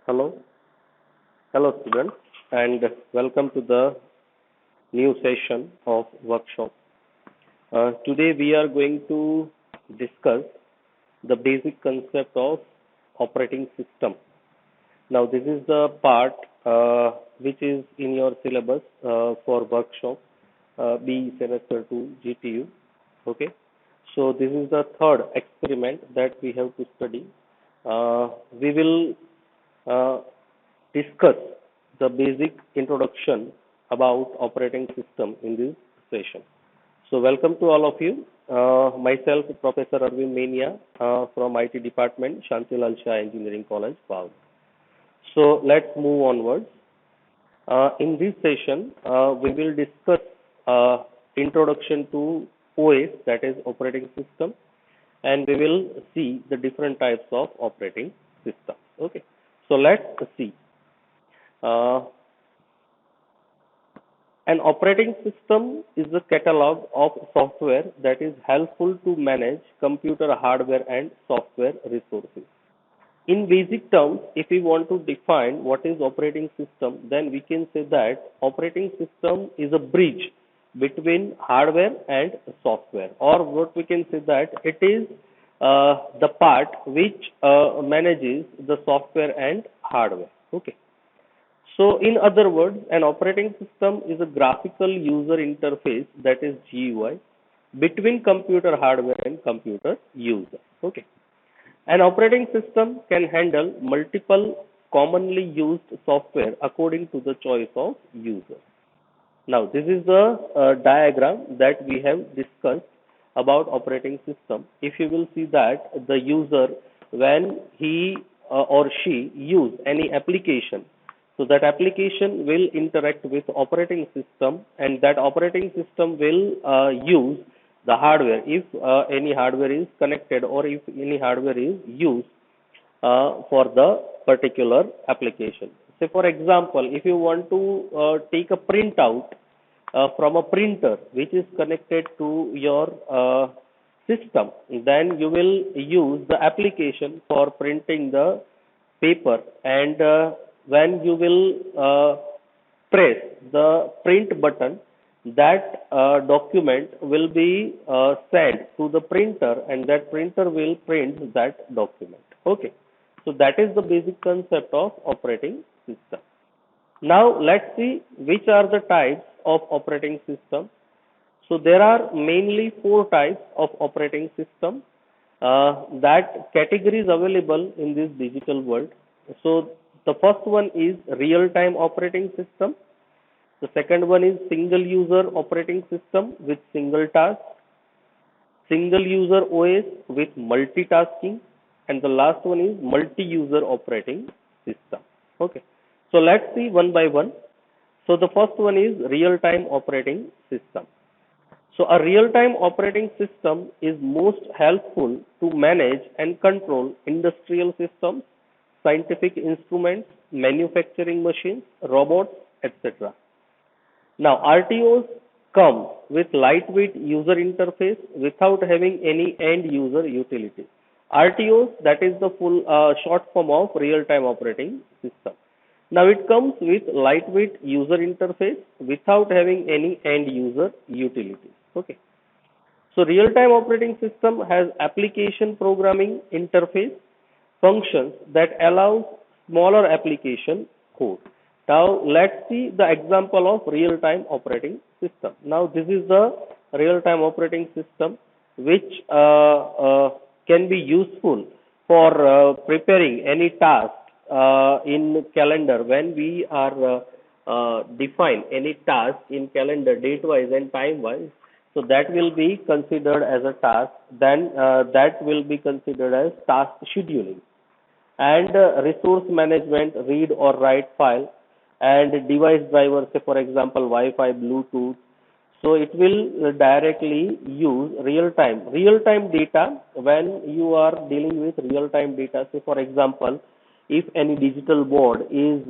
Hello, hello students, and welcome to the new session of workshop. Today we are going to discuss the basic concept of operating system. Now this is the part which is in your syllabus for workshop B semester 2 GTU. Okay, so this is the third experiment that we have to study. We will uh, discuss the basic introduction about operating system in this session. So welcome to all of you. Myself, Professor Arvind Mania from IT Department, Shantilal Shah Engineering College, Vav. So let's move onwards. In this session, we will discuss introduction to OS, that is operating system, and we will see the different types of operating systems. Okay, so let's see. Uh, An operating system is a catalog of software that is helpful to manage computer hardware and software resources. In basic terms, if we want to define what is operating system, then we can say that operating system is a bridge between hardware and software, or what we can say that it is the part which manages the software and hardware. Okay. So, in other words, an operating system is a graphical user interface, that is GUI, between computer hardware and computer user. Okay. An operating system can handle multiple commonly used software according to the choice of user. Now, this is the diagram that we have discussed about operating system. If you will see that the user, when he or she use any application, so that application will interact with operating system, and that operating system will use the hardware if any hardware is connected or if any hardware is used for the particular application. Say for example, if you want to take a printout from a printer which is connected to your system, then you will use the application for printing the paper, and when you will press the print button, that document will be sent to the printer, and that printer will print that document. Okay, so that is the basic concept of operating system. Now let's see which are the types of operating system. So there are mainly four types of operating system that categories available in this digital world. So the first one is real-time operating system. The second one is single user operating system with single task, single user OS with multitasking, and the last one is multi-user operating system. Okay. So let's see one by one. So the first one is real-time operating system. So a real-time operating system is most helpful to manage and control industrial systems, scientific instruments, manufacturing machines, robots, etc. Now RTOs come with lightweight user interface without having any end user utility. RTOs, that is the full short form of real-time operating system. Now it comes with lightweight user interface without having any end user utility. Okay. So real-time operating system has application programming interface functions that allows smaller application code. Now let's see the example of real-time operating system. Now this is the real-time operating system which can be useful for preparing any task in calendar. When we are define any task in calendar date-wise and time-wise, so that will be considered as a task. Then that will be considered as task scheduling, and resource management, read or write file, and device driver, say for example Wi-Fi, Bluetooth. So it will directly use real-time data. When you are dealing with real-time data, say for example, if any digital board is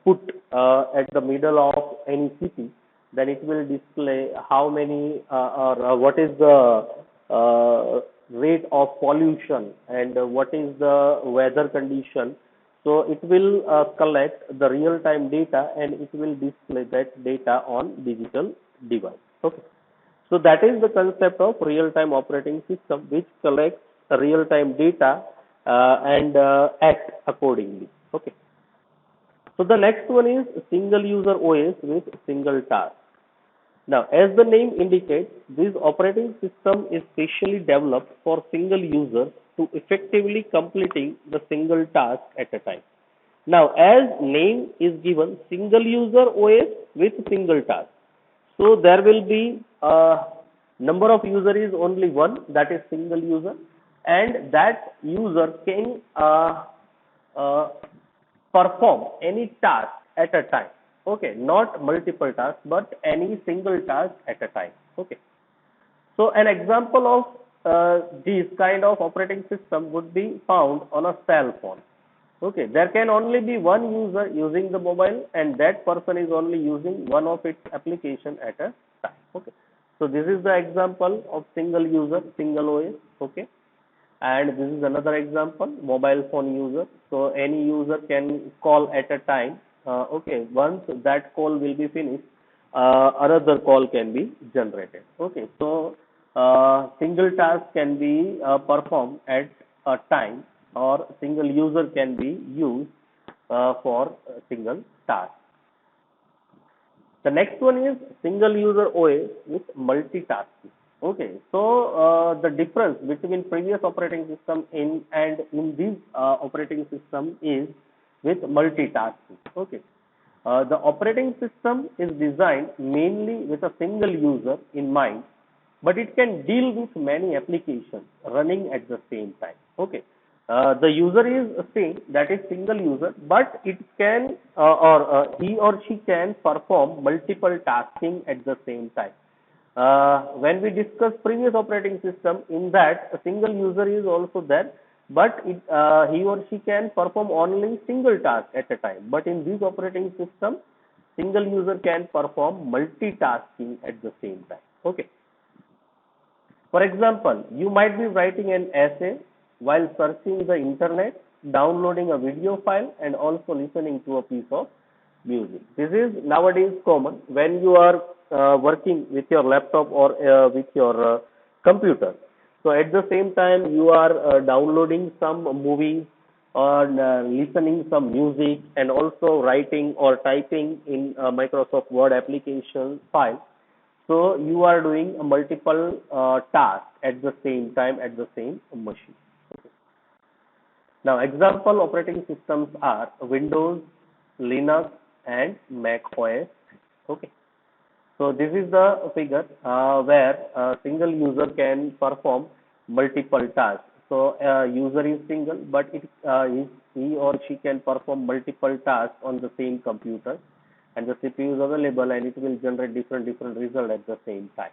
put at the middle of any city, then it will display how many or what is the rate of pollution, and what is the weather condition. So it will collect the real-time data and it will display that data on digital device. Okay. So that is the concept of real-time operating system, which collects real-time data and act accordingly. Okay. So the next one is single user OS with single task. Now, as the name indicates, this operating system is specially developed for single user to effectively completing the single task at a time. Now, as name is given, single user OS with single task. So there will be a number of user is only one, that is single user, and that user can uh, perform any task at a time. Okay, not multiple tasks, but any single task at a time. Okay. So an example of this kind of operating system would be found on a cell phone. Okay, there can only be one user using the mobile, and that person is only using one of its application at a time. Okay, so this is the example of single user, single OS. Okay, and this is another example, mobile phone user. So any user can call at a time. Okay, once that call will be finished, another call can be generated. Okay, so single task can be performed at a time, or single user can be used for a single task. The next one is single user OS with multitasking. Okay, so the difference between previous operating system in this operating system is with multitasking. Okay, the operating system is designed mainly with a single user in mind, but it can deal with many applications running at the same time. Okay, the user is same, that is single user, but it can or he or she can perform multiple tasking at the same time. When we discuss previous operating system, in that a single user is also there, but he or she can perform only single task at a time. But in this operating system, single user can perform multitasking at the same time. Okay. For example, you might be writing an essay while searching the internet, downloading a video file, and also listening to a piece of music. This is nowadays common when you are working with your laptop or with your computer. So at the same time, you are downloading some movies or listening some music and also writing or typing in Microsoft Word application file. So you are doing a multiple tasks at the same time at the same machine. Now, example operating systems are Windows, Linux, and Mac OS. Okay. So this is the figure where a single user can perform multiple tasks. So user is single, but he or she can perform multiple tasks on the same computer, and the CPU is available, and it will generate different result at the same time.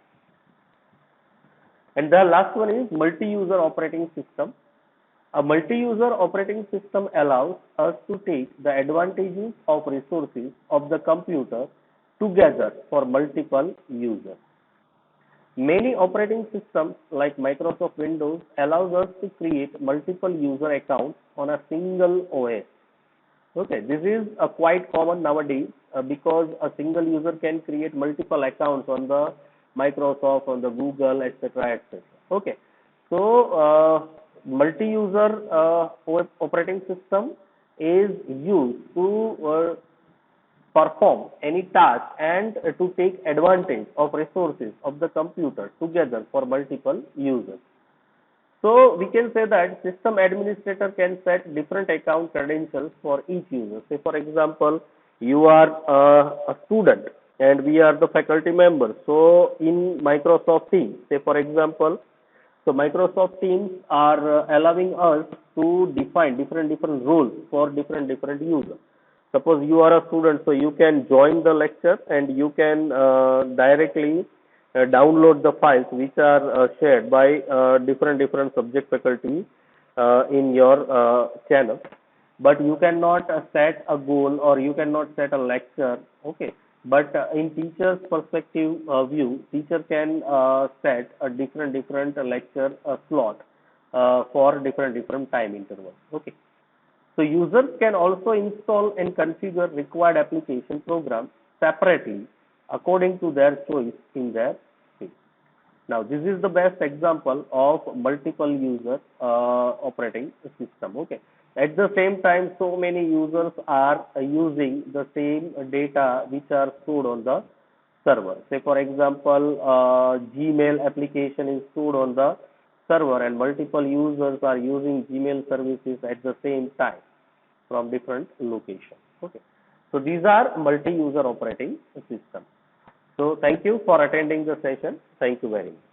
And the last one is multi-user operating system. A multi-user operating system allows us to take the advantages of resources of the computer together for multiple users. Many operating systems like Microsoft Windows allows us to create multiple user accounts on a single OS. Okay, this is quite common nowadays because a single user can create multiple accounts on the Microsoft, on the Google, etc., etc. Okay, so multi-user operating system is used to perform any task and to take advantage of resources of the computer together for multiple users. So we can say that system administrator can set different account credentials for each user. Say for example, you are a student and we are the faculty members. So in Microsoft Teams, say for example, so Microsoft Teams are allowing us to define different roles for different users. Suppose you are a student, so you can join the lecture and you can directly download the files which are shared by different subject faculty in your channel. But you cannot set a goal or you cannot set a lecture. Okay. But in teacher's perspective view, teacher can set a different lecture slot for different time intervals. Okay. So users can also install and configure required application programs separately according to their choice in their space. Now, this is the best example of multiple user operating system. Okay. At the same time, so many users are using the same data which are stored on the server. Say, for example, Gmail application is stored on the server, and multiple users are using Gmail services at the same time from different locations. Okay. So these are multi-user operating systems. So thank you for attending the session. Thank you very much.